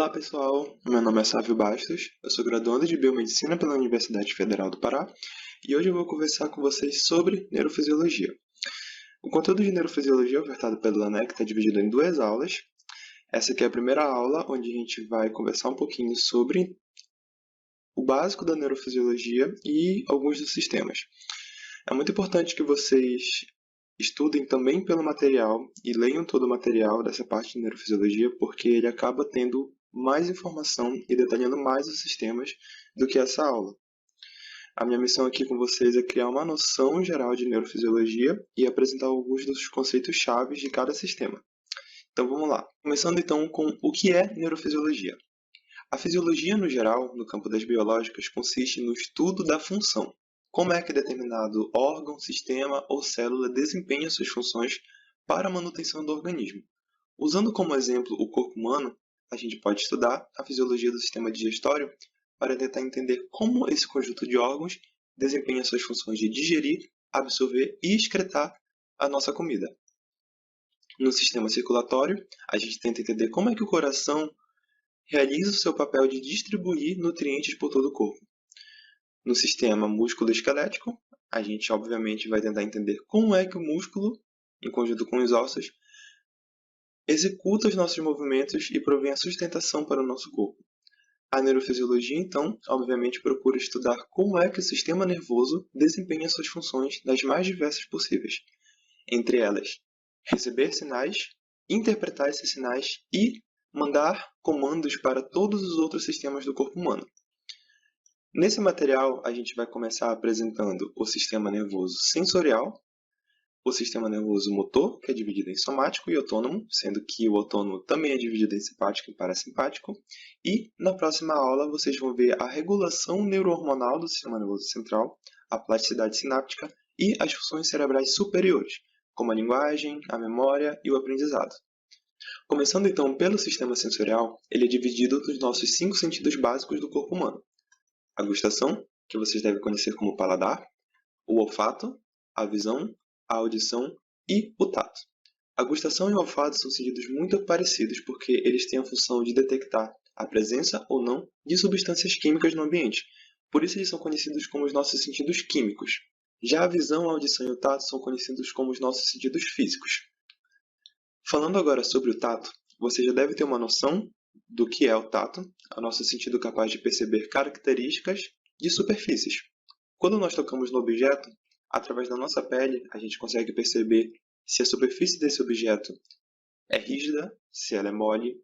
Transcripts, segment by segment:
Olá pessoal, meu nome é Sávio Bastos, eu sou graduando de Biomedicina pela Universidade Federal do Pará e hoje eu vou conversar com vocês sobre neurofisiologia. O conteúdo de neurofisiologia ofertado pelo ANEC está dividido em duas aulas. Essa aqui é a primeira aula, onde a gente vai conversar um pouquinho sobre o básico da neurofisiologia e alguns dos sistemas. É muito importante que vocês estudem também pelo material e leiam todo o material dessa parte de neurofisiologia, porque ele acaba tendo mais informação e detalhando mais os sistemas do que essa aula. A minha missão aqui com vocês é criar uma noção geral de neurofisiologia e apresentar alguns dos conceitos chaves de cada sistema. Então vamos lá. Começando então com o que é neurofisiologia. A fisiologia, no geral, no campo das biológicas, consiste no estudo da função. Como é que determinado órgão, sistema ou célula desempenha suas funções para a manutenção do organismo. Usando como exemplo o corpo humano, a gente pode estudar a fisiologia do sistema digestório para tentar entender como esse conjunto de órgãos desempenha suas funções de digerir, absorver e excretar a nossa comida. No sistema circulatório, a gente tenta entender como é que o coração realiza o seu papel de distribuir nutrientes por todo o corpo. No sistema músculo-esquelético, a gente obviamente vai tentar entender como é que o músculo, em conjunto com os ossos, executa os nossos movimentos e provém a sustentação para o nosso corpo. A neurofisiologia, então, obviamente procura estudar como é que o sistema nervoso desempenha suas funções das mais diversas possíveis, entre elas, receber sinais, interpretar esses sinais e mandar comandos para todos os outros sistemas do corpo humano. Nesse material, a gente vai começar apresentando o sistema nervoso sensorial, o sistema nervoso motor, que é dividido em somático e autônomo, sendo que o autônomo também é dividido em simpático e parasimpático. E na próxima aula vocês vão ver a regulação neurohormonal do sistema nervoso central, a plasticidade sináptica e as funções cerebrais superiores, como a linguagem, a memória e o aprendizado. Começando então pelo sistema sensorial, ele é dividido nos nossos 5 sentidos básicos do corpo humano. A gustação, que vocês devem conhecer como paladar, o olfato, a visão, a audição e o tato. A gustação e o olfato são sentidos muito parecidos porque eles têm a função de detectar a presença ou não de substâncias químicas no ambiente. Por isso eles são conhecidos como os nossos sentidos químicos. Já a visão, a audição e o tato são conhecidos como os nossos sentidos físicos. Falando agora sobre o tato, você já deve ter uma noção do que é o tato, o nosso sentido capaz de perceber características de superfícies. Quando nós tocamos no objeto, através da nossa pele, a gente consegue perceber se a superfície desse objeto é rígida, se ela é mole,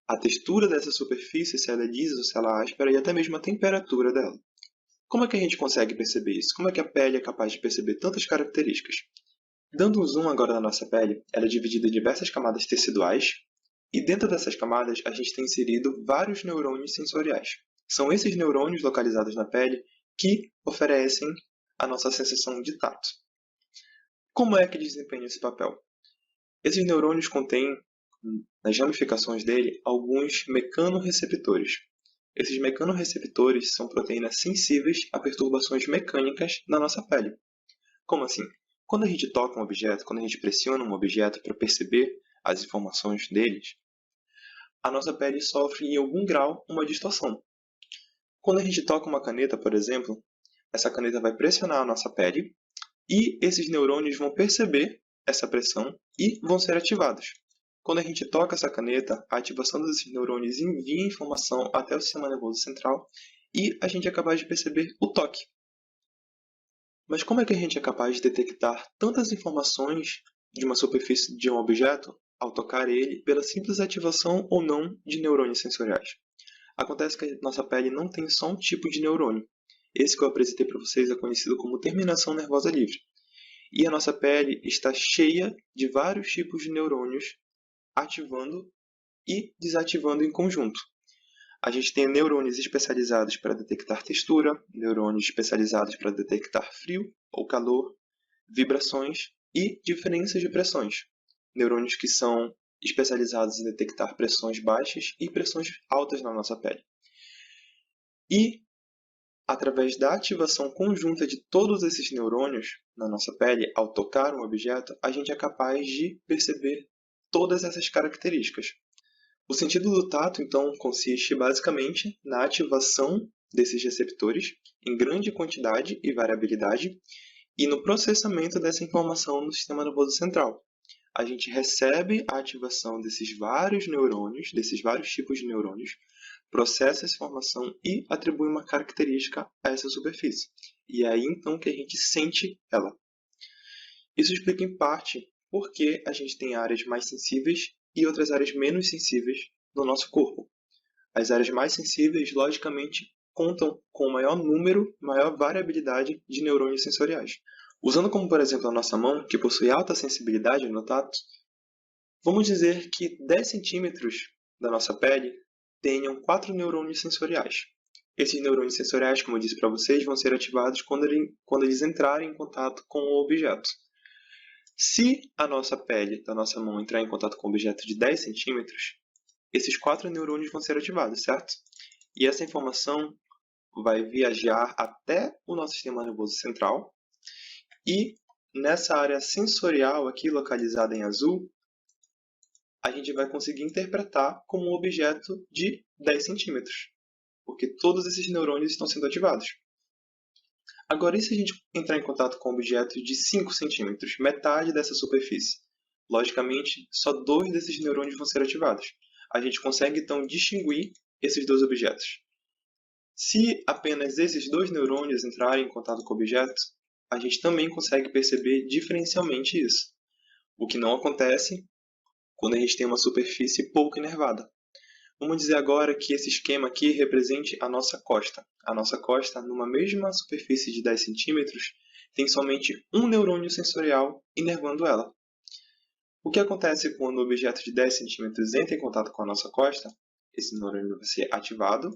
a textura dessa superfície, se ela é lisa ou se ela é áspera, e até mesmo a temperatura dela. Como é que a gente consegue perceber isso? Como é que a pele é capaz de perceber tantas características? Dando um zoom agora na nossa pele, ela é dividida em diversas camadas teciduais, e dentro dessas camadas a gente tem inserido vários neurônios sensoriais. São esses neurônios localizados na pele que oferecem a nossa sensação de tato. Como é que eles desempenham esse papel? Esses neurônios contêm, nas ramificações dele, alguns mecanorreceptores. Esses mecanorreceptores são proteínas sensíveis a perturbações mecânicas na nossa pele. Como assim? Quando a gente toca um objeto, quando a gente pressiona um objeto para perceber as informações deles, a nossa pele sofre em algum grau uma distorção. Quando a gente toca uma caneta, por exemplo, essa caneta vai pressionar a nossa pele e esses neurônios vão perceber essa pressão e vão ser ativados. Quando a gente toca essa caneta, a ativação desses neurônios envia informação até o sistema nervoso central e a gente é capaz de perceber o toque. Mas como é que a gente é capaz de detectar tantas informações de uma superfície de um objeto ao tocar ele pela simples ativação ou não de neurônios sensoriais? Acontece que a nossa pele não tem só um tipo de neurônio. Esse que eu apresentei para vocês é conhecido como terminação nervosa livre. E a nossa pele está cheia de vários tipos de neurônios ativando e desativando em conjunto. A gente tem neurônios especializados para detectar textura, neurônios especializados para detectar frio ou calor, vibrações e diferenças de pressões. Neurônios que são especializados em detectar pressões baixas e pressões altas na nossa pele. E, através da ativação conjunta de todos esses neurônios na nossa pele, ao tocar um objeto, a gente é capaz de perceber todas essas características. O sentido do tato, então, consiste basicamente na ativação desses receptores em grande quantidade e variabilidade e no processamento dessa informação no sistema nervoso central. A gente recebe a ativação desses vários neurônios, desses vários tipos de neurônios, processa essa informação e atribui uma característica a essa superfície. E é aí então que a gente sente ela. Isso explica em parte por que a gente tem áreas mais sensíveis e outras áreas menos sensíveis no nosso corpo. As áreas mais sensíveis, logicamente, contam com maior número, maior variabilidade de neurônios sensoriais. Usando como, por exemplo, a nossa mão, que possui alta sensibilidade no tato, vamos dizer que 10 centímetros da nossa pele tenham 4 neurônios sensoriais. Esses neurônios sensoriais, como eu disse para vocês, vão ser ativados quando eles entrarem em contato com o objeto. Se a nossa pele da nossa mão entrar em contato com um objeto de 10 centímetros, esses 4 neurônios vão ser ativados, certo? E essa informação vai viajar até o nosso sistema nervoso central e nessa área sensorial aqui localizada em azul, a gente vai conseguir interpretar como um objeto de 10 centímetros, porque todos esses neurônios estão sendo ativados. Agora, e se a gente entrar em contato com um objeto de 5 centímetros, metade dessa superfície? Logicamente, só 2 desses neurônios vão ser ativados. A gente consegue, então, distinguir esses dois objetos. Se apenas esses 2 neurônios entrarem em contato com o objeto, a gente também consegue perceber diferencialmente isso, o que não acontece quando a gente tem uma superfície pouco inervada. Vamos dizer agora que esse esquema aqui represente a nossa costa. A nossa costa, numa mesma superfície de 10 centímetros, tem somente um neurônio sensorial inervando ela. O que acontece quando o objeto de 10 centímetros entra em contato com a nossa costa? Esse neurônio vai ser ativado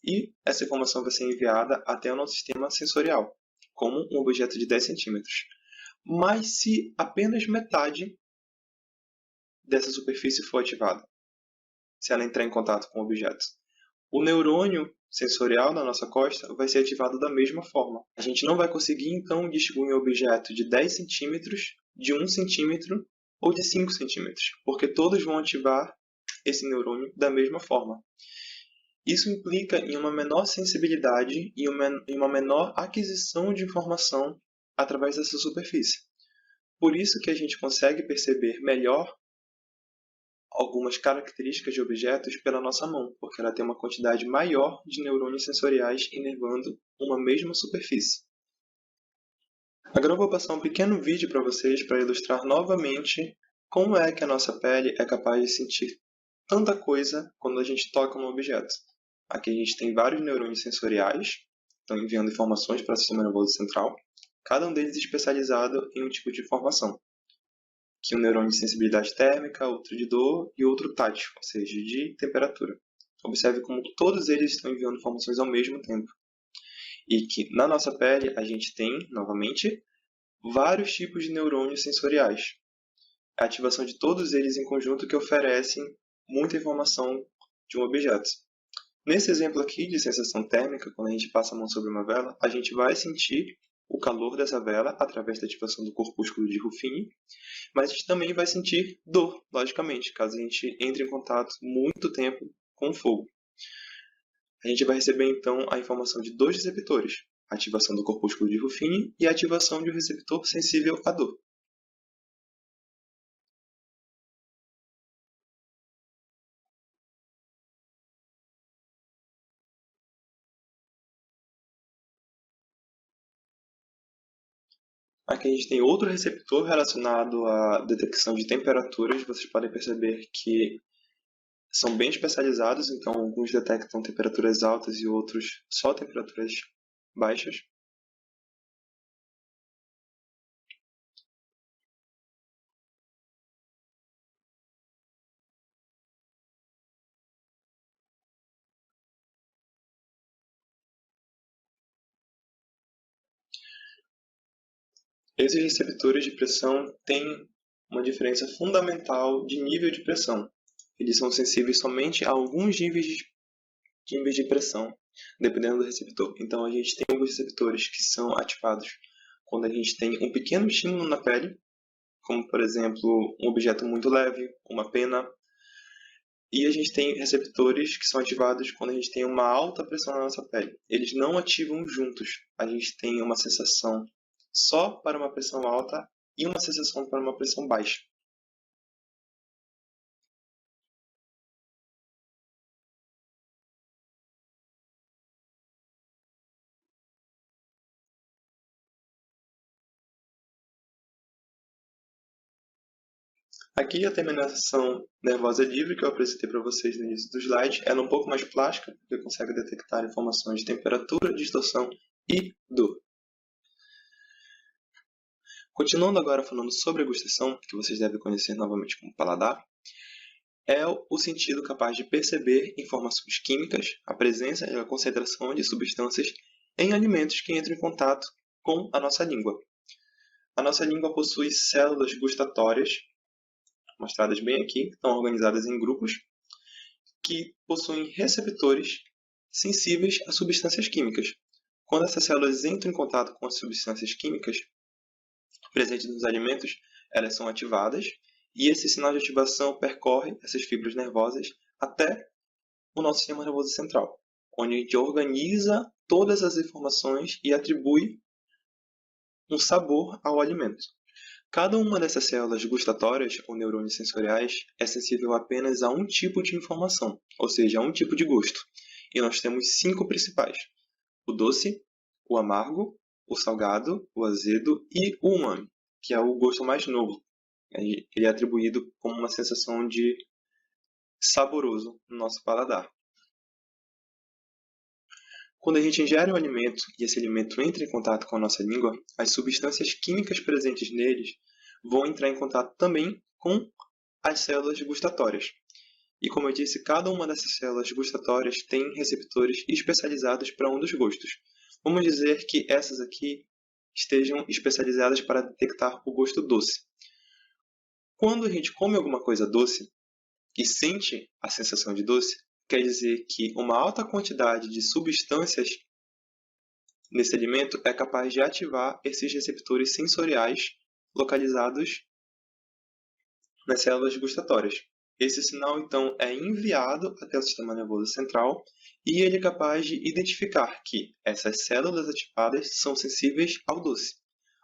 e essa informação vai ser enviada até o nosso sistema sensorial, como um objeto de 10 centímetros. Mas se apenas metade dessa superfície for ativada, se ela entrar em contato com o objeto, o neurônio sensorial na nossa costa vai ser ativado da mesma forma. A gente não vai conseguir, então, distinguir um objeto de 10 centímetros, de 1 centímetro ou de 5 centímetros, porque todos vão ativar esse neurônio da mesma forma. Isso implica em uma menor sensibilidade e uma menor aquisição de informação através dessa superfície. Por isso que a gente consegue perceber melhor algumas características de objetos pela nossa mão, porque ela tem uma quantidade maior de neurônios sensoriais inervando uma mesma superfície. Agora eu vou passar um pequeno vídeo para vocês para ilustrar novamente como é que a nossa pele é capaz de sentir tanta coisa quando a gente toca no objeto. Aqui a gente tem vários neurônios sensoriais, estão enviando informações para o sistema nervoso central, cada um deles especializado em um tipo de informação. Que um neurônio de sensibilidade térmica, outro de dor e outro tátil, ou seja, de temperatura. Observe como todos eles estão enviando informações ao mesmo tempo. E que na nossa pele a gente tem, novamente, vários tipos de neurônios sensoriais. A ativação de todos eles em conjunto que oferecem muita informação de um objeto. Nesse exemplo aqui de sensação térmica, quando a gente passa a mão sobre uma vela, a gente vai sentir o calor dessa vela através da ativação do corpúsculo de Ruffini, mas a gente também vai sentir dor, logicamente, caso a gente entre em contato muito tempo com o fogo. A gente vai receber então a informação de 2 receptores, a ativação do corpúsculo de Ruffini e a ativação de um receptor sensível à dor. Aqui a gente tem outro receptor relacionado à detecção de temperaturas. Vocês podem perceber que são bem especializados, então alguns detectam temperaturas altas e outros só temperaturas baixas. Esses receptores de pressão têm uma diferença fundamental de nível de pressão. Eles são sensíveis somente a alguns níveis de pressão, dependendo do receptor. Então, a gente tem alguns receptores que são ativados quando a gente tem um pequeno estímulo na pele, como, por exemplo, um objeto muito leve, uma pena, E a gente tem receptores que são ativados quando a gente tem uma alta pressão na nossa pele. Eles não ativam juntos. A gente tem uma sensação só para uma pressão alta e uma sensação para uma pressão baixa. Aqui a terminação nervosa livre que eu apresentei para vocês no início do slide, ela é um pouco mais plástica, porque consegue detectar informações de temperatura, distorção e dor. Continuando agora falando sobre a gustação, que vocês devem conhecer novamente como paladar, é o sentido capaz de perceber informações químicas, a presença e a concentração de substâncias em alimentos que entram em contato com a nossa língua. A nossa língua possui células gustatórias, mostradas bem aqui, que estão organizadas em grupos, que possuem receptores sensíveis a substâncias químicas. Quando essas células entram em contato com as substâncias químicas presentes nos alimentos, elas são ativadas e esse sinal de ativação percorre essas fibras nervosas até o nosso sistema nervoso central, onde a gente organiza todas as informações e atribui um sabor ao alimento. Cada uma dessas células gustatórias, ou neurônios sensoriais, é sensível apenas a um tipo de informação, ou seja, a um tipo de gosto. E nós temos 5 principais: o doce, o amargo, o salgado, o azedo e o umami, que é o gosto mais novo. Ele é atribuído como uma sensação de saboroso no nosso paladar. Quando a gente ingere um alimento e esse alimento entra em contato com a nossa língua, as substâncias químicas presentes neles vão entrar em contato também com as células gustatórias. E como eu disse, cada uma dessas células gustatórias tem receptores especializados para um dos gostos. Vamos dizer que essas aqui estejam especializadas para detectar o gosto doce. Quando a gente come alguma coisa doce e sente a sensação de doce, quer dizer que uma alta quantidade de substâncias nesse alimento é capaz de ativar esses receptores sensoriais localizados nas células gustatórias. Esse sinal, então, é enviado até o sistema nervoso central e ele é capaz de identificar que essas células ativadas são sensíveis ao doce.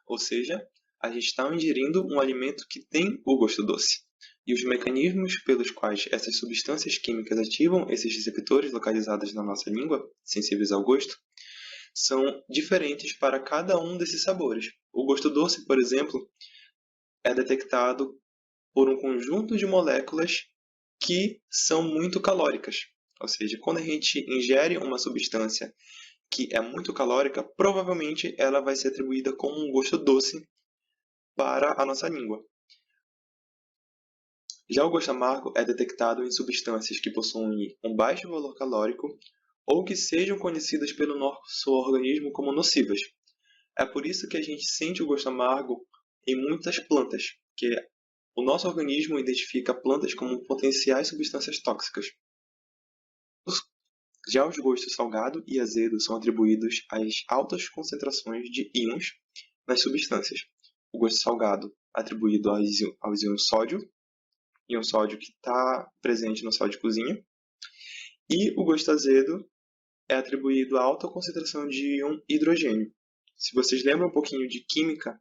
Ou seja, a gente está ingerindo um alimento que tem o gosto doce. E os mecanismos pelos quais essas substâncias químicas ativam esses receptores localizados na nossa língua, sensíveis ao gosto, são diferentes para cada um desses sabores. O gosto doce, por exemplo, é detectado por um conjunto de moléculas que são muito calóricas. Ou seja, quando a gente ingere uma substância que é muito calórica, provavelmente ela vai ser atribuída como um gosto doce para a nossa língua. Já o gosto amargo é detectado em substâncias que possuem um baixo valor calórico ou que sejam conhecidas pelo nosso organismo como nocivas. É por isso que a gente sente o gosto amargo em muitas plantas, que o nosso organismo identifica plantas como potenciais substâncias tóxicas. Já os gostos salgado e azedo são atribuídos às altas concentrações de íons nas substâncias. O gosto salgado atribuído aos íons íon sódio que está presente no sal de cozinha, e o gosto azedo é atribuído à alta concentração de íon hidrogênio. Se vocês lembram um pouquinho de química,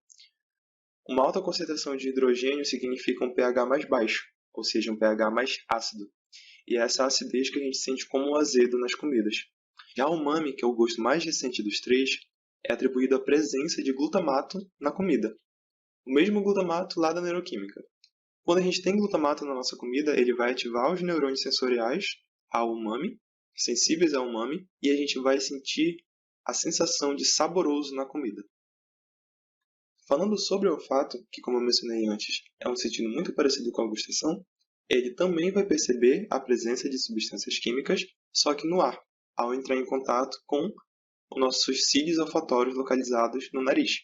uma alta concentração de hidrogênio significa um pH mais baixo, ou seja, um pH mais ácido. E é essa acidez que a gente sente como azedo nas comidas. Já o umami, que é o gosto mais recente dos três, é atribuído à presença de glutamato na comida. O mesmo glutamato lá da neuroquímica. Quando a gente tem glutamato na nossa comida, ele vai ativar os neurônios sensoriais ao umami, sensíveis ao umami, e a gente vai sentir a sensação de saboroso na comida. Falando sobre o olfato, que como eu mencionei antes, é um sentido muito parecido com a gustação, ele também vai perceber a presença de substâncias químicas, só que no ar, ao entrar em contato com os nossos cílios olfatórios localizados no nariz.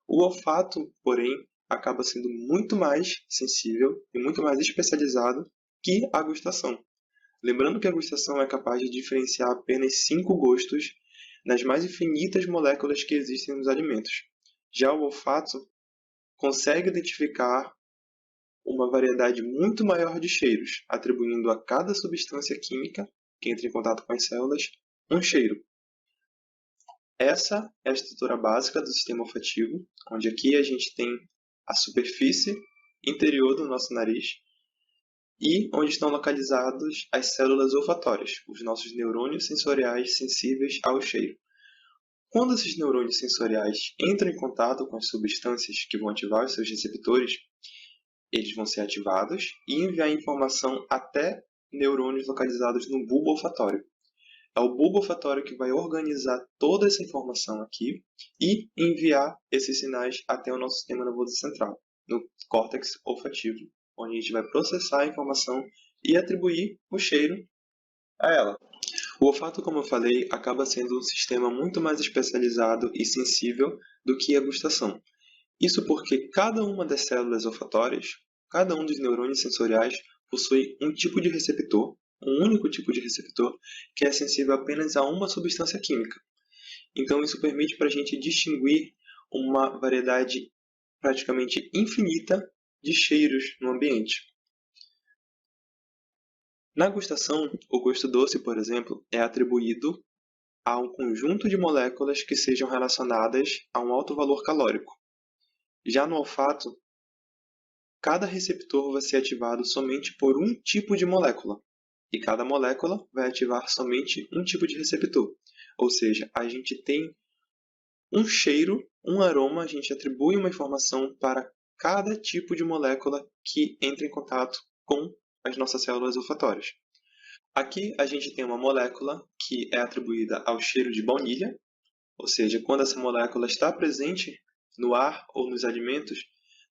O olfato, porém, acaba sendo muito mais sensível e muito mais especializado que a gustação. Lembrando que a gustação é capaz de diferenciar apenas 5 gostos nas mais infinitas moléculas que existem nos alimentos. Já o olfato consegue identificar uma variedade muito maior de cheiros, atribuindo a cada substância química que entra em contato com as células um cheiro. Essa é a estrutura básica do sistema olfativo, onde aqui a gente tem a superfície interior do nosso nariz e onde estão localizadas as células olfatórias, os nossos neurônios sensoriais sensíveis ao cheiro. Quando esses neurônios sensoriais entram em contato com as substâncias que vão ativar os seus receptores, eles vão ser ativados e enviar informação até neurônios localizados no bulbo olfatório. É o bulbo olfatório que vai organizar toda essa informação aqui e enviar esses sinais até o nosso sistema nervoso central, no córtex olfativo, onde a gente vai processar a informação e atribuir o cheiro a ela. O olfato, como eu falei, acaba sendo um sistema muito mais especializado e sensível do que a gustação. Isso porque cada uma das células olfatórias, cada um dos neurônios sensoriais, possui um tipo de receptor, um único tipo de receptor, que é sensível apenas a uma substância química. Então, isso permite para a gente distinguir uma variedade praticamente infinita de cheiros no ambiente. Na gustação, o gosto doce, por exemplo, é atribuído a um conjunto de moléculas que sejam relacionadas a um alto valor calórico. Já no olfato, cada receptor vai ser ativado somente por um tipo de molécula, e cada molécula vai ativar somente um tipo de receptor. Ou seja, a gente tem um cheiro, um aroma, a gente atribui uma informação para cada tipo de molécula que entra em contato com as nossas células olfatórias. Aqui a gente tem uma molécula que é atribuída ao cheiro de baunilha, ou seja, quando essa molécula está presente no ar ou nos alimentos,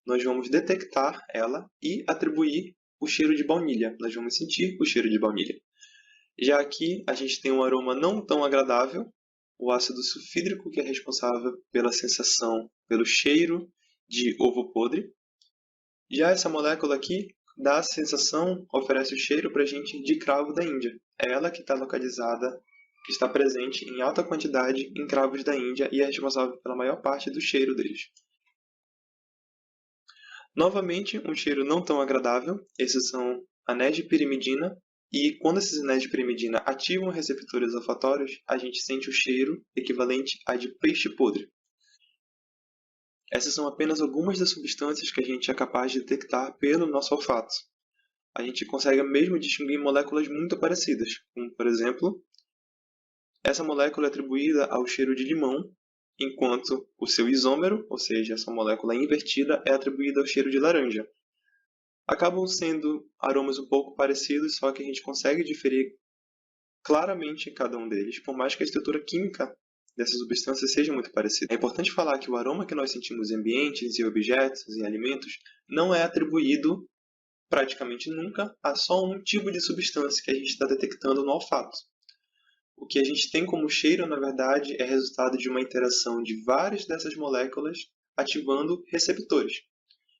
nós vamos detectar ela e atribuir o cheiro de baunilha. Nós vamos sentir o cheiro de baunilha. Já aqui a gente tem um aroma não tão agradável, o ácido sulfídrico, que é responsável pela sensação, pelo cheiro de ovo podre. Já essa molécula aqui dá a sensação, oferece o cheiro para a gente de cravo da Índia. É ela que está localizada, que está presente em alta quantidade em cravos da Índia e é responsável pela maior parte do cheiro deles. Novamente, um cheiro não tão agradável, esses são anéis de pirimidina, e quando esses anéis de pirimidina ativam receptores olfatórios, a gente sente o cheiro equivalente a de peixe podre. Essas são apenas algumas das substâncias que a gente é capaz de detectar pelo nosso olfato. A gente consegue mesmo distinguir moléculas muito parecidas, como, por exemplo, essa molécula é atribuída ao cheiro de limão, enquanto o seu isômero, ou seja, essa molécula invertida, é atribuída ao cheiro de laranja. Acabam sendo aromas um pouco parecidos, só que a gente consegue diferir claramente em cada um deles, por mais que a estrutura química dessas substâncias seja muito parecida. É importante falar que o aroma que nós sentimos em ambientes, em objetos, em alimentos, não é atribuído praticamente nunca a só um tipo de substância que a gente está detectando no olfato. O que a gente tem como cheiro, na verdade, é resultado de uma interação de várias dessas moléculas ativando receptores.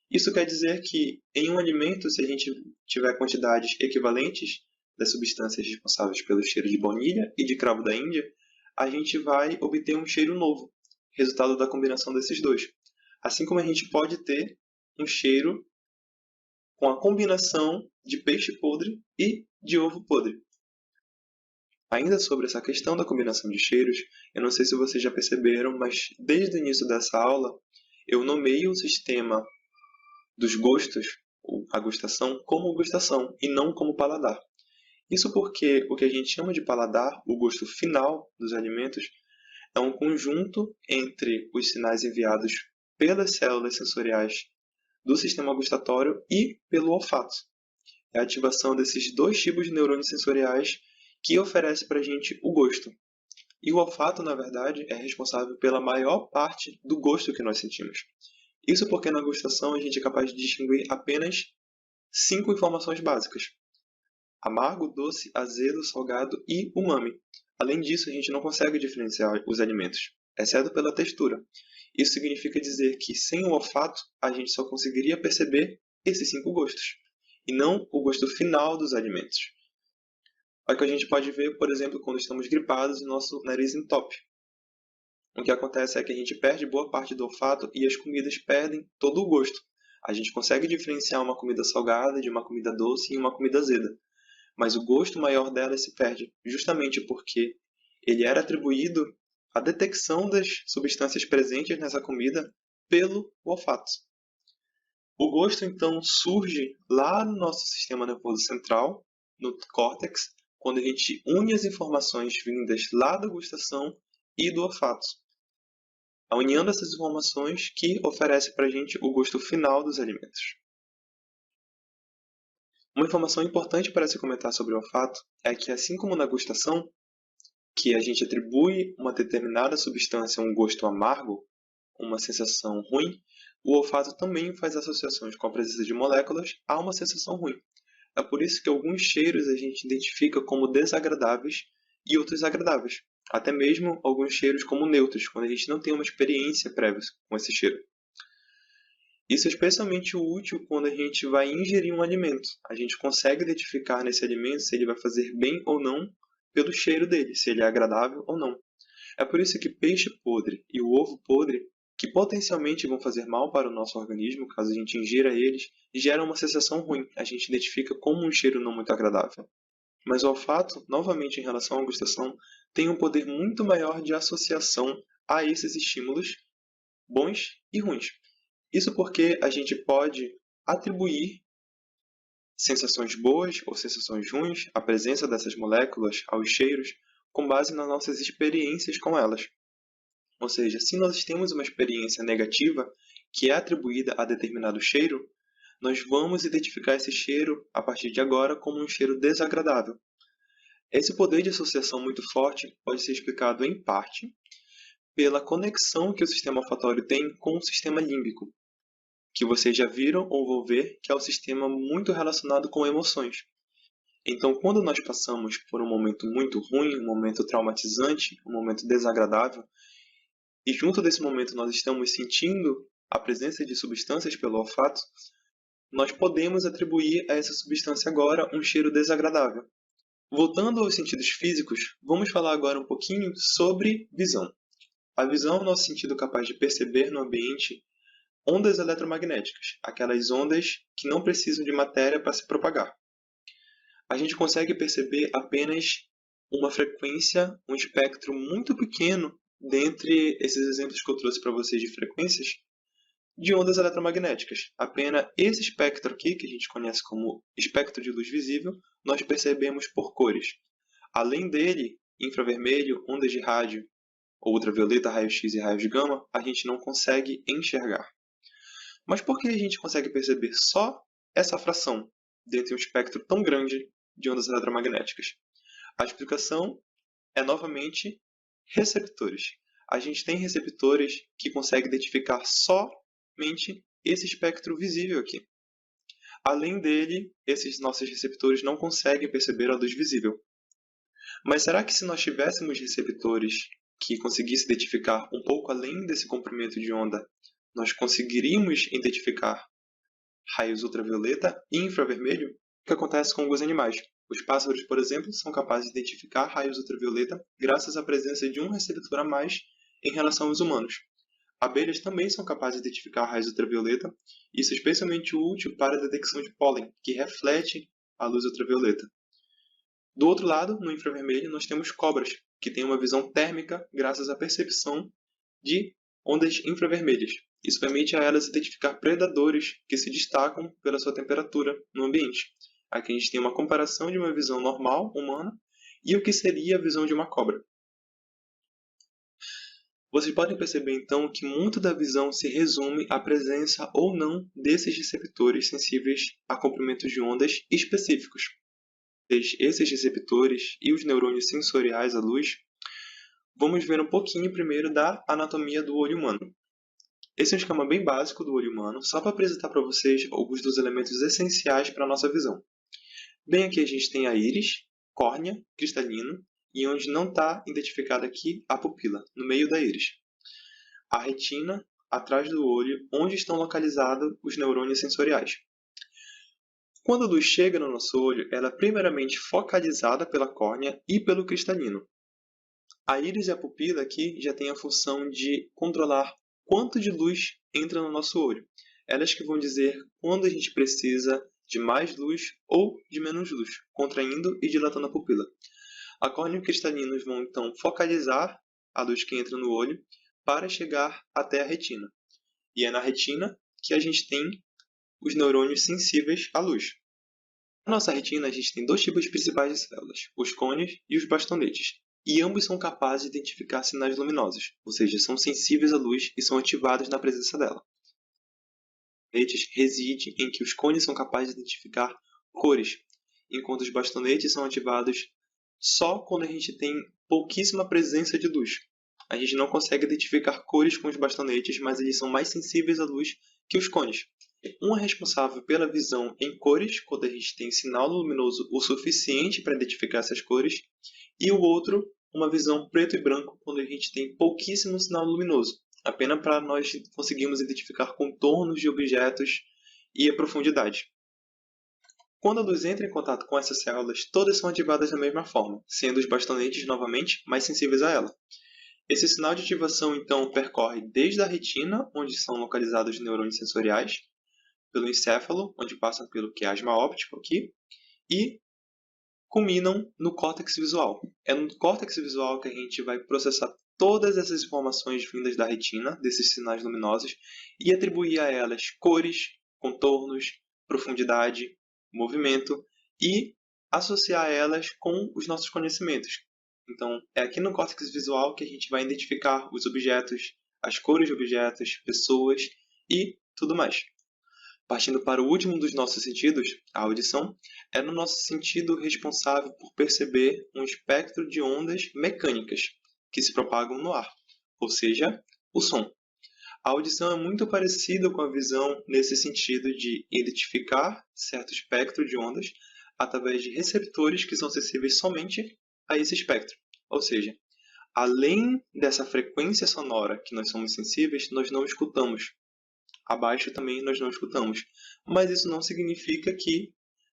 Isso quer dizer que, em um alimento, se a gente tiver quantidades equivalentes das substâncias responsáveis pelo cheiro de baunilha e de cravo da Índia, a gente vai obter um cheiro novo, resultado da combinação desses dois. Assim como a gente pode ter um cheiro com a combinação de peixe podre e de ovo podre. Ainda sobre essa questão da combinação de cheiros, eu não sei se vocês já perceberam, mas desde o início dessa aula, eu nomeio o sistema dos gostos, a gustação, como gustação e não como paladar. Isso porque o que a gente chama de paladar, o gosto final dos alimentos, é um conjunto entre os sinais enviados pelas células sensoriais do sistema gustatório e pelo olfato. É a ativação desses dois tipos de neurônios sensoriais que oferece para a gente o gosto. E o olfato, na verdade, é responsável pela maior parte do gosto que nós sentimos. Isso porque na gustação a gente é capaz de distinguir apenas 5 informações básicas: amargo, doce, azedo, salgado e umami. Além disso, a gente não consegue diferenciar os alimentos, exceto pela textura. Isso significa dizer que sem o olfato a gente só conseguiria perceber esses 5 gostos, e não o gosto final dos alimentos. É o que a gente pode ver, por exemplo, quando estamos gripados e nosso nariz entope. O que acontece é que a gente perde boa parte do olfato e as comidas perdem todo o gosto. A gente consegue diferenciar uma comida salgada de uma comida doce e uma comida azeda, mas o gosto maior dela se perde, justamente porque ele era atribuído à detecção das substâncias presentes nessa comida pelo olfato. O gosto, então, surge lá no nosso sistema nervoso central, no córtex, quando a gente une as informações vindas lá da gustação e do olfato. A união dessas informações que oferece para a gente o gosto final dos alimentos. Uma informação importante para se comentar sobre o olfato é que, assim como na gustação, que a gente atribui uma determinada substância um gosto amargo, uma sensação ruim, o olfato também faz associações com a presença de moléculas a uma sensação ruim. É por isso que alguns cheiros a gente identifica como desagradáveis e outros agradáveis. Até mesmo alguns cheiros como neutros, quando a gente não tem uma experiência prévia com esse cheiro. Isso é especialmente útil quando a gente vai ingerir um alimento. A gente consegue identificar nesse alimento se ele vai fazer bem ou não pelo cheiro dele, se ele é agradável ou não. É por isso que peixe podre e o ovo podre, que potencialmente vão fazer mal para o nosso organismo, caso a gente ingira eles, geram uma sensação ruim. A gente identifica como um cheiro não muito agradável. Mas o olfato, novamente em relação à gustação, tem um poder muito maior de associação a esses estímulos bons e ruins. Isso porque a gente pode atribuir sensações boas ou sensações ruins, a presença dessas moléculas aos cheiros, com base nas nossas experiências com elas. Ou seja, se nós temos uma experiência negativa que é atribuída a determinado cheiro, nós vamos identificar esse cheiro, a partir de agora, como um cheiro desagradável. Esse poder de associação muito forte pode ser explicado, em parte, pela conexão que o sistema olfatório tem com o sistema límbico, que vocês já viram ou vão ver que é um sistema muito relacionado com emoções. Então, quando nós passamos por um momento muito ruim, um momento traumatizante, um momento desagradável, e junto desse momento nós estamos sentindo a presença de substâncias pelo olfato, nós podemos atribuir a essa substância agora um cheiro desagradável. Voltando aos sentidos físicos, vamos falar agora um pouquinho sobre visão. A visão é o nosso sentido capaz de perceber no ambiente ondas eletromagnéticas, aquelas ondas que não precisam de matéria para se propagar. A gente consegue perceber apenas uma frequência, um espectro muito pequeno dentre esses exemplos que eu trouxe para vocês de frequências de ondas eletromagnéticas. Apenas esse espectro aqui, que a gente conhece como espectro de luz visível, nós percebemos por cores. Além dele, infravermelho, ondas de rádio, ultravioleta, raio-x e raios gama, a gente não consegue enxergar. Mas por que a gente consegue perceber só essa fração dentro de um espectro tão grande de ondas eletromagnéticas? A explicação é, novamente, receptores. A gente tem receptores que conseguem identificar somente esse espectro visível aqui. Além dele, esses nossos receptores não conseguem perceber a luz visível. Mas será que se nós tivéssemos receptores que conseguissem identificar um pouco além desse comprimento de onda, nós conseguiríamos identificar raios ultravioleta e infravermelho? O que acontece com alguns animais? Os pássaros, por exemplo, são capazes de identificar raios ultravioleta graças à presença de um receptor a mais em relação aos humanos. Abelhas também são capazes de identificar raios ultravioleta, isso é especialmente útil para a detecção de pólen, que reflete a luz ultravioleta. Do outro lado, no infravermelho, nós temos cobras, que têm uma visão térmica graças à percepção de ondas infravermelhas. Isso permite a elas identificar predadores que se destacam pela sua temperatura no ambiente. Aqui a gente tem uma comparação de uma visão normal, humana, e o que seria a visão de uma cobra. Vocês podem perceber então que muito da visão se resume à presença ou não desses receptores sensíveis a comprimentos de ondas específicos. Esses receptores e os neurônios sensoriais à luz, vamos ver um pouquinho primeiro da anatomia do olho humano. Esse é um esquema bem básico do olho humano, só para apresentar para vocês alguns dos elementos essenciais para a nossa visão. Bem aqui a gente tem a íris, córnea, cristalino, e onde não está identificada aqui a pupila, no meio da íris. A retina, atrás do olho, onde estão localizados os neurônios sensoriais. Quando a luz chega no nosso olho, ela é primeiramente focalizada pela córnea e pelo cristalino. A íris e a pupila aqui já têm a função de controlar quanto de luz entra no nosso olho. Elas que vão dizer quando a gente precisa de mais luz ou de menos luz, contraindo e dilatando a pupila. A córnea e cristalinos vão então focalizar a luz que entra no olho para chegar até a retina. E é na retina que a gente tem os neurônios sensíveis à luz. Na nossa retina, a gente tem dois tipos principais de células, os cones e os bastonetes. E ambos são capazes de identificar sinais luminosos, ou seja, são sensíveis à luz e são ativados na presença dela. Os bastonetes residem em que os cones são capazes de identificar cores, enquanto os bastonetes são ativados só quando a gente tem pouquíssima presença de luz. A gente não consegue identificar cores com os bastonetes, mas eles são mais sensíveis à luz que os cones. Um é responsável pela visão em cores, quando a gente tem sinal luminoso o suficiente para identificar essas cores, e o outro, uma visão preto e branco, quando a gente tem pouquíssimo sinal luminoso, apenas para nós conseguirmos identificar contornos de objetos e a profundidade. Quando a luz entra em contato com essas células, todas são ativadas da mesma forma, sendo os bastonetes, novamente, mais sensíveis a ela. Esse sinal de ativação, então, percorre desde a retina, onde são localizados os neurônios sensoriais, pelo encéfalo, onde passam pelo quiasma óptico aqui, e culminam no córtex visual. É no córtex visual que a gente vai processar todas essas informações vindas da retina, desses sinais luminosos, e atribuir a elas cores, contornos, profundidade, movimento e associar elas com os nossos conhecimentos. Então, é aqui no córtex visual que a gente vai identificar os objetos, as cores de objetos, pessoas e tudo mais. Partindo para o último dos nossos sentidos, a audição, é no nosso sentido responsável por perceber um espectro de ondas mecânicas que se propagam no ar, ou seja, o som. A audição é muito parecida com a visão nesse sentido de identificar certo espectro de ondas através de receptores que são sensíveis somente a esse espectro. Ou seja, além dessa frequência sonora que nós somos sensíveis, nós não escutamos. Abaixo também nós não escutamos. Mas isso não significa que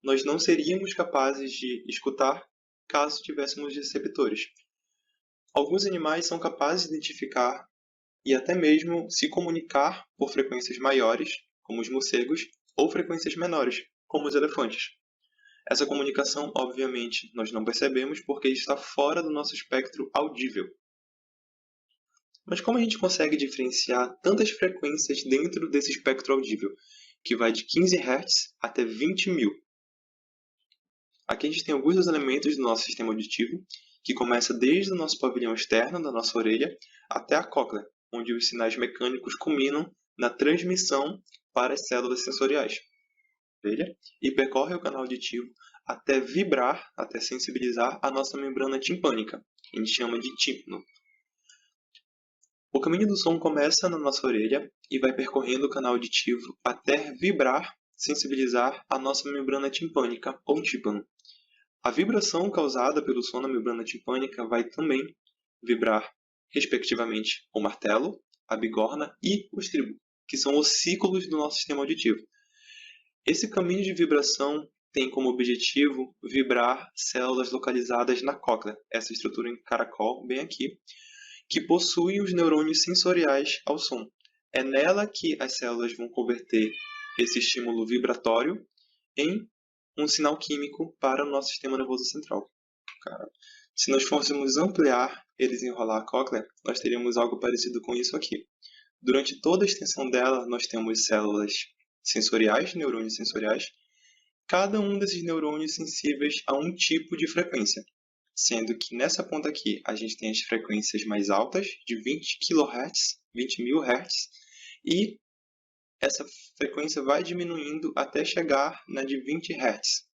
nós não seríamos capazes de escutar caso tivéssemos receptores. Alguns animais são capazes de identificar e até mesmo se comunicar por frequências maiores, como os morcegos, ou frequências menores, como os elefantes. Essa comunicação, obviamente, nós não percebemos porque está fora do nosso espectro audível. Mas como a gente consegue diferenciar tantas frequências dentro desse espectro audível, que vai de 15 Hz até 20.000? Aqui a gente tem alguns dos elementos do nosso sistema auditivo, que começa desde o nosso pavilhão externo da nossa orelha até a cóclea, onde os sinais mecânicos culminam na transmissão para as células sensoriais da orelha e percorre o canal auditivo até vibrar, até sensibilizar a nossa membrana timpânica, que a gente chama de tímpano. O caminho do som começa na nossa orelha e vai percorrendo o canal auditivo até vibrar, sensibilizar a nossa membrana timpânica ou tímpano. A vibração causada pelo som na membrana timpânica vai também vibrar, respectivamente, o martelo, a bigorna e o estribo, que são ossículos do nosso sistema auditivo. Esse caminho de vibração tem como objetivo vibrar células localizadas na cóclea, essa estrutura em caracol bem aqui, que possui os neurônios sensoriais ao som. É nela que as células vão converter esse estímulo vibratório em um sinal químico para o nosso sistema nervoso central. Se nós fôssemos ampliar e desenrolar a cóclea, nós teríamos algo parecido com isso aqui. Durante toda a extensão dela, nós temos células sensoriais, neurônios sensoriais, cada um desses neurônios sensíveis a um tipo de frequência, sendo que nessa ponta aqui a gente tem as frequências mais altas, de 20 kHz, 20.000 Hz, e essa frequência vai diminuindo até chegar na de 20 Hz.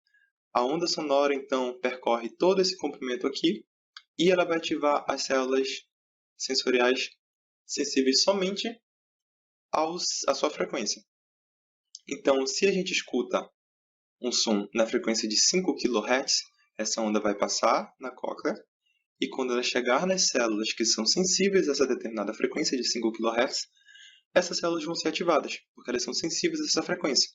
A onda sonora, então, percorre todo esse comprimento aqui e ela vai ativar as células sensoriais sensíveis somente à sua frequência. Então, se a gente escuta um som na frequência de 5 kHz, essa onda vai passar na cóclea e quando ela chegar nas células que são sensíveis a essa determinada frequência de 5 kHz, essas células vão ser ativadas, porque elas são sensíveis a essa frequência.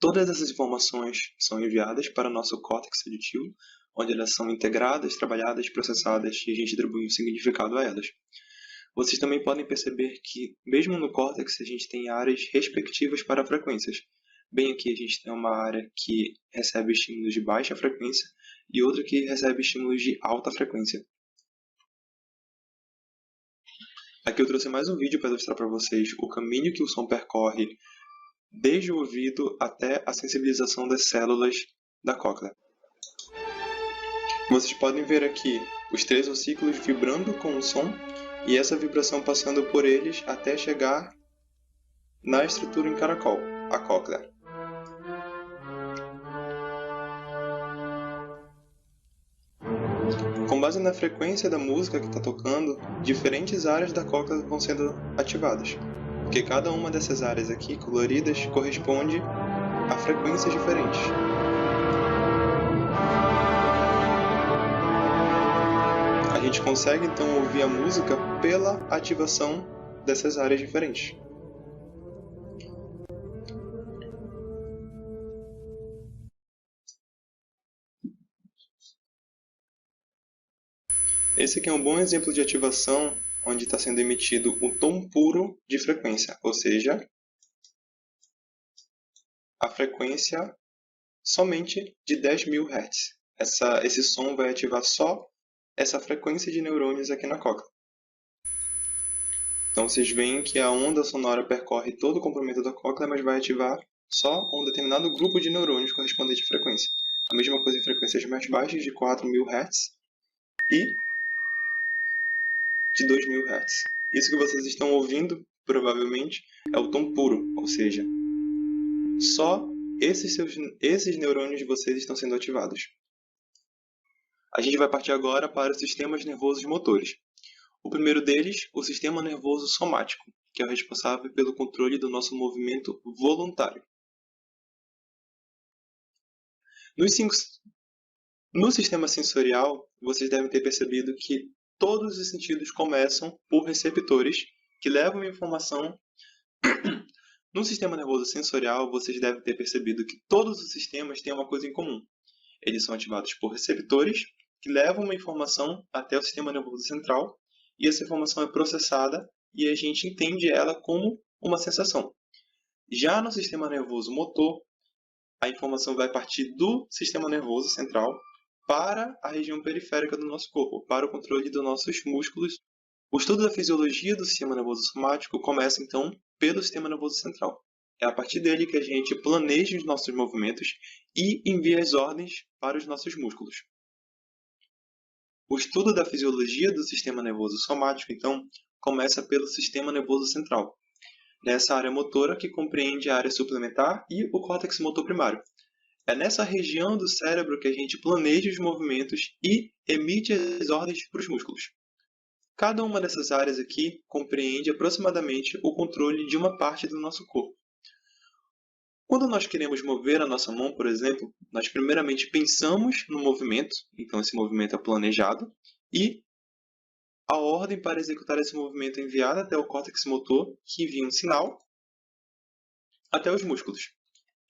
Todas essas informações são enviadas para o nosso córtex auditivo, onde elas são integradas, trabalhadas, processadas e a gente atribui um significado a elas. Vocês também podem perceber que, mesmo no córtex, a gente tem áreas respectivas para frequências. Bem aqui a gente tem uma área que recebe estímulos de baixa frequência e outra que recebe estímulos de alta frequência. Aqui eu trouxe mais um vídeo para ilustrar para vocês o caminho que o som percorre desde o ouvido até a sensibilização das células da cóclea. Vocês podem ver aqui os 3 ossículos vibrando com o som e essa vibração passando por eles até chegar na estrutura em caracol, a cóclea. Com base na frequência da música que está tocando, diferentes áreas da cóclea vão sendo ativadas, porque cada uma dessas áreas aqui, coloridas, corresponde a frequências diferentes. A gente consegue então ouvir a música pela ativação dessas áreas diferentes. Esse aqui é um bom exemplo de ativação onde está sendo emitido o tom puro de frequência, ou seja, a frequência somente de 10.000 Hz. Esse som vai ativar só essa frequência de neurônios aqui na cóclea. Então vocês veem que a onda sonora percorre todo o comprimento da cóclea, mas vai ativar só um determinado grupo de neurônios correspondente à frequência. A mesma coisa em frequências mais baixas, de 4.000 Hz e de 2.000 Hz. Isso que vocês estão ouvindo, provavelmente, é o tom puro, ou seja, só esses neurônios de vocês estão sendo ativados. A gente vai partir agora para os sistemas nervosos motores. O primeiro deles, o sistema nervoso somático, que é o responsável pelo controle do nosso movimento voluntário. No sistema sensorial, vocês devem ter percebido que todos os sentidos começam por receptores que levam informação. No sistema nervoso sensorial, vocês devem ter percebido que todos os sistemas têm uma coisa em comum. Eles são ativados por receptores que levam uma informação até o sistema nervoso central e essa informação é processada e a gente entende ela como uma sensação. Já no sistema nervoso motor, a informação vai partir do sistema nervoso central para a região periférica do nosso corpo, para o controle dos nossos músculos. O estudo da fisiologia do sistema nervoso somático começa, então, pelo sistema nervoso central. É a partir dele que a gente planeja os nossos movimentos e envia as ordens para os nossos músculos. O estudo da fisiologia do sistema nervoso somático, então, começa pelo sistema nervoso central, nessa área motora que compreende a área suplementar e o córtex motor primário. É nessa região do cérebro que a gente planeja os movimentos e emite as ordens para os músculos. Cada uma dessas áreas aqui compreende aproximadamente o controle de uma parte do nosso corpo. Quando nós queremos mover a nossa mão, por exemplo, nós primeiramente pensamos no movimento, então esse movimento é planejado, e a ordem para executar esse movimento é enviada até o córtex motor, que envia um sinal até os músculos.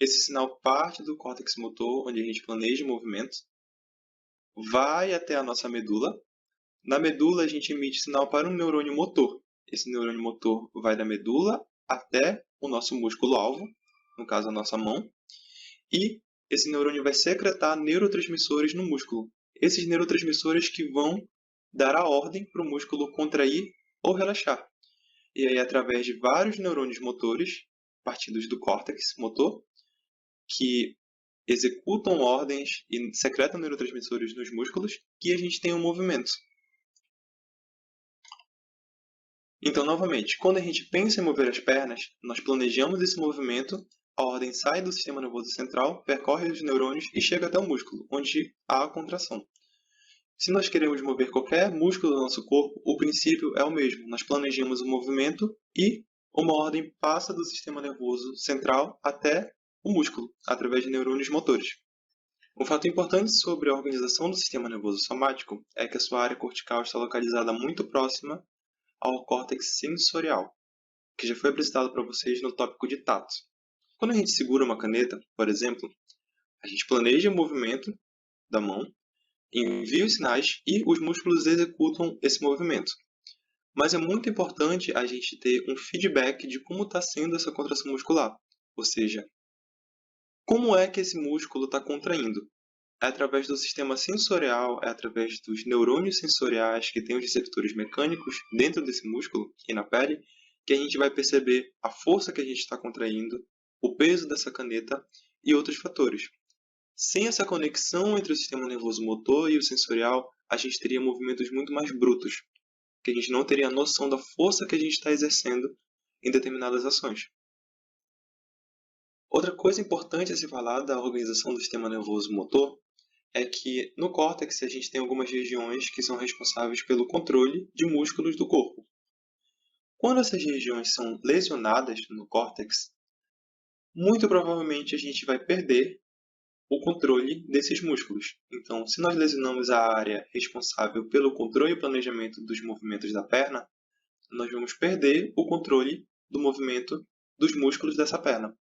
Esse sinal parte do córtex motor, onde a gente planeja o movimento, vai até a nossa medula. Na medula, a gente emite sinal para um neurônio motor. Esse neurônio motor vai da medula até o nosso músculo-alvo, no caso a nossa mão, e esse neurônio vai secretar neurotransmissores no músculo. Esses neurotransmissores que vão dar a ordem para o músculo contrair ou relaxar. E aí, através de vários neurônios motores, partidos do córtex motor, que executam ordens e secretam neurotransmissores nos músculos, que a gente tem um movimento. Então, novamente, quando a gente pensa em mover as pernas, nós planejamos esse movimento, a ordem sai do sistema nervoso central, percorre os neurônios e chega até o músculo, onde há a contração. Se nós queremos mover qualquer músculo do nosso corpo, o princípio é o mesmo. Nós planejamos o movimento e uma ordem passa do sistema nervoso central até o músculo, através de neurônios motores. Um fato importante sobre a organização do sistema nervoso somático é que a sua área cortical está localizada muito próxima ao córtex sensorial, que já foi apresentado para vocês no tópico de tato. Quando a gente segura uma caneta, por exemplo, a gente planeja o movimento da mão, envia os sinais e os músculos executam esse movimento. Mas é muito importante a gente ter um feedback de como está sendo essa contração muscular. Ou seja, como é que esse músculo está contraindo? É através do sistema sensorial, é através dos neurônios sensoriais que têm os receptores mecânicos dentro desse músculo e na pele, que a gente vai perceber a força que a gente está contraindo, o peso dessa caneta e outros fatores. Sem essa conexão entre o sistema nervoso motor e o sensorial, a gente teria movimentos muito mais brutos, que a gente não teria noção da força que a gente está exercendo em determinadas ações. Outra coisa importante a se falar da organização do sistema nervoso motor é que no córtex a gente tem algumas regiões que são responsáveis pelo controle de músculos do corpo. Quando essas regiões são lesionadas no córtex, muito provavelmente a gente vai perder o controle desses músculos. Então, se nós lesionamos a área responsável pelo controle e planejamento dos movimentos da perna, nós vamos perder o controle do movimento dos músculos dessa perna,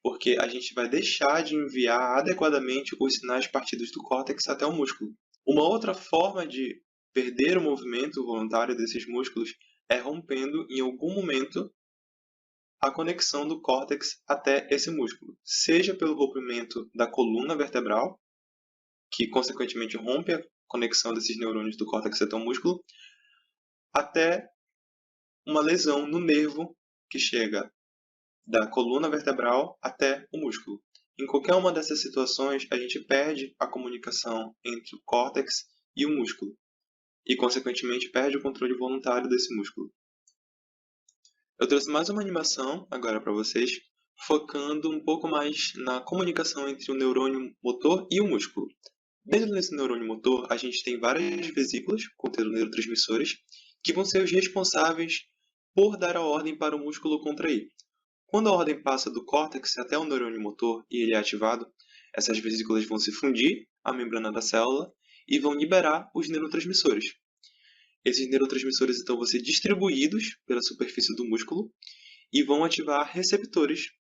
porque a gente vai deixar de enviar adequadamente os sinais partidos do córtex até o músculo. Uma outra forma de perder o movimento voluntário desses músculos é rompendo em algum momento a conexão do córtex até esse músculo, seja pelo rompimento da coluna vertebral, que consequentemente rompe a conexão desses neurônios do córtex até o músculo, até uma lesão no nervo que chega da coluna vertebral até o músculo. Em qualquer uma dessas situações, a gente perde a comunicação entre o córtex e o músculo, e consequentemente perde o controle voluntário desse músculo. Eu trouxe mais uma animação agora para vocês, focando um pouco mais na comunicação entre o neurônio motor e o músculo. Dentro desse neurônio motor, a gente tem várias vesículas contendo neurotransmissores que vão ser os responsáveis por dar a ordem para o músculo contrair. Quando a ordem passa do córtex até o neurônio motor e ele é ativado, essas vesículas vão se fundir à membrana da célula e vão liberar os neurotransmissores. Esses neurotransmissores então vão ser distribuídos pela superfície do músculo e vão ativar receptores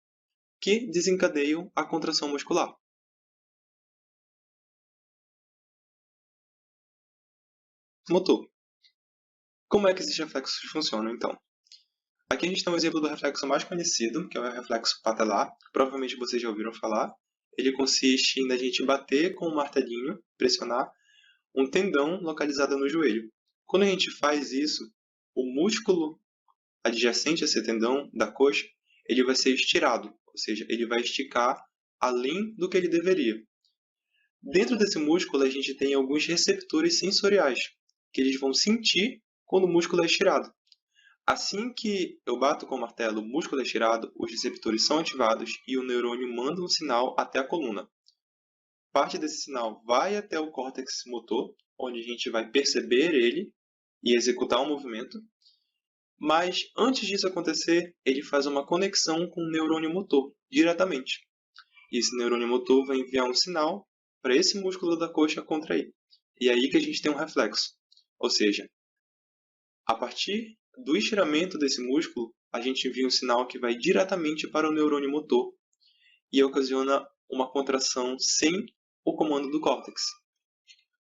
que desencadeiam a contração muscular. Motor. Como é que esses reflexos funcionam, então? Aqui a gente tem um exemplo do reflexo mais conhecido, que é o reflexo patelar. Provavelmente vocês já ouviram falar. Ele consiste em a gente bater com um martelinho, pressionar, um tendão localizado no joelho. Quando a gente faz isso, o músculo adjacente a esse tendão da coxa, ele vai ser estirado, ou seja, ele vai esticar além do que ele deveria. Dentro desse músculo, a gente tem alguns receptores sensoriais, que eles vão sentir quando o músculo é estirado. Assim que eu bato com o martelo, o músculo é estirado, os receptores são ativados e o neurônio manda um sinal até a coluna. Parte desse sinal vai até o córtex motor, onde a gente vai perceber ele e executar um movimento. Mas antes disso acontecer, ele faz uma conexão com o neurônio motor diretamente. E esse neurônio motor vai enviar um sinal para esse músculo da coxa contrair. E é aí que a gente tem um reflexo. Ou seja, a partir do estiramento desse músculo, a gente envia um sinal que vai diretamente para o neurônio motor e ocasiona uma contração sem o comando do córtex.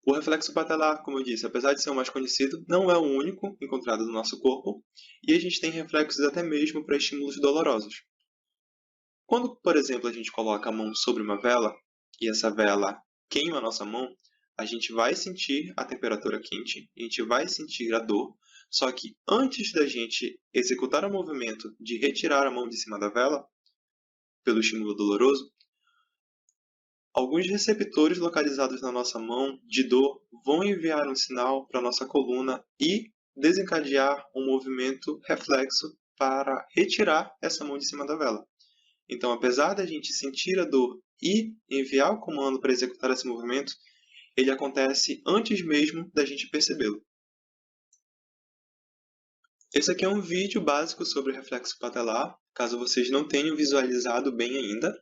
O reflexo patelar, como eu disse, apesar de ser o mais conhecido, não é o único encontrado no nosso corpo, e a gente tem reflexos até mesmo para estímulos dolorosos. Quando, por exemplo, a gente coloca a mão sobre uma vela, e essa vela queima a nossa mão, a gente vai sentir a temperatura quente, a gente vai sentir a dor, só que antes da gente executar o movimento de retirar a mão de cima da vela, pelo estímulo doloroso, alguns receptores localizados na nossa mão de dor vão enviar um sinal para a nossa coluna e desencadear um movimento reflexo para retirar essa mão de cima da vela. Então, apesar da gente sentir a dor e enviar o comando para executar esse movimento, ele acontece antes mesmo da gente percebê-lo. Esse aqui é um vídeo básico sobre o reflexo patelar, caso vocês não tenham visualizado bem ainda.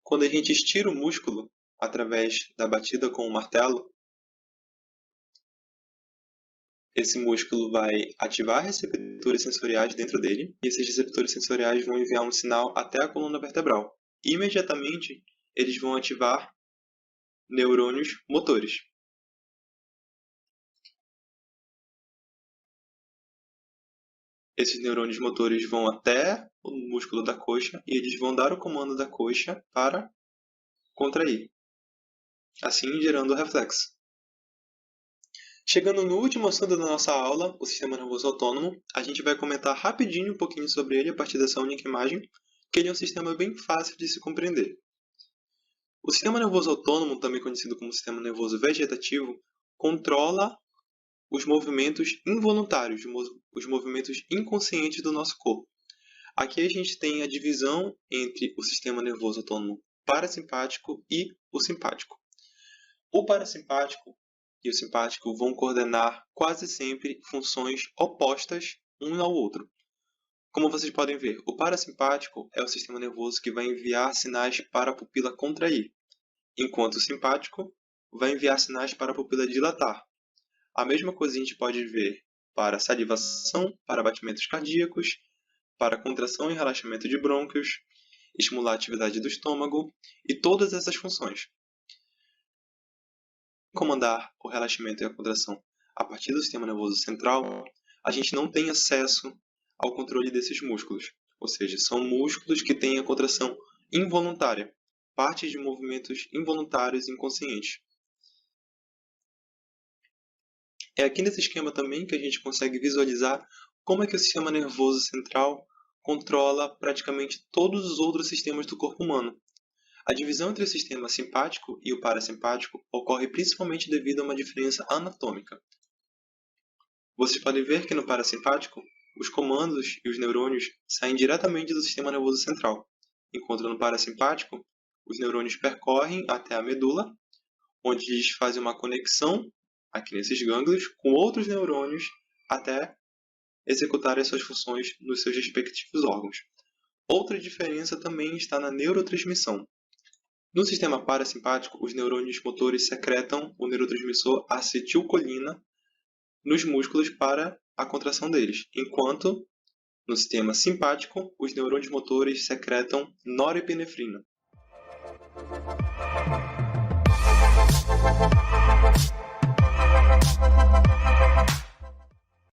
Quando a gente estira o músculo através da batida com o martelo, esse músculo vai ativar receptores sensoriais dentro dele, e esses receptores sensoriais vão enviar um sinal até a coluna vertebral. E, imediatamente, eles vão ativar neurônios motores. Esses neurônios motores vão até o músculo da coxa e eles vão dar o comando da coxa para contrair, assim gerando o reflexo. Chegando no último assunto da nossa aula, o sistema nervoso autônomo, a gente vai comentar rapidinho um pouquinho sobre ele a partir dessa única imagem, que ele é um sistema bem fácil de se compreender. O sistema nervoso autônomo, também conhecido como sistema nervoso vegetativo, controla os movimentos involuntários, os movimentos inconscientes do nosso corpo. Aqui a gente tem a divisão entre o sistema nervoso autônomo parasimpático e o simpático. O parasimpático e o simpático vão coordenar quase sempre funções opostas um ao outro. Como vocês podem ver, o parasimpático é o sistema nervoso que vai enviar sinais para a pupila contrair, enquanto o simpático vai enviar sinais para a pupila dilatar. A mesma coisa a gente pode ver para salivação, para batimentos cardíacos, para contração e relaxamento de brônquios, estimular a atividade do estômago e todas essas funções. Comandar o relaxamento e a contração a partir do sistema nervoso central, a gente não tem acesso ao controle desses músculos, ou seja, são músculos que têm a contração involuntária, partes de movimentos involuntários e inconscientes. É aqui nesse esquema também que a gente consegue visualizar como é que o sistema nervoso central controla praticamente todos os outros sistemas do corpo humano. A divisão entre o sistema simpático e o parasimpático ocorre principalmente devido a uma diferença anatômica. Vocês podem ver que no parasimpático, os comandos e os neurônios saem diretamente do sistema nervoso central, enquanto no parasimpático, os neurônios percorrem até a medula, onde eles fazem uma conexão, aqui nesses gânglios, com outros neurônios até executarem as suas funções nos seus respectivos órgãos. Outra diferença também está na neurotransmissão. No sistema parasimpático, os neurônios motores secretam o neurotransmissor acetilcolina nos músculos para a contração deles, enquanto no sistema simpático, os neurônios motores secretam norepinefrina.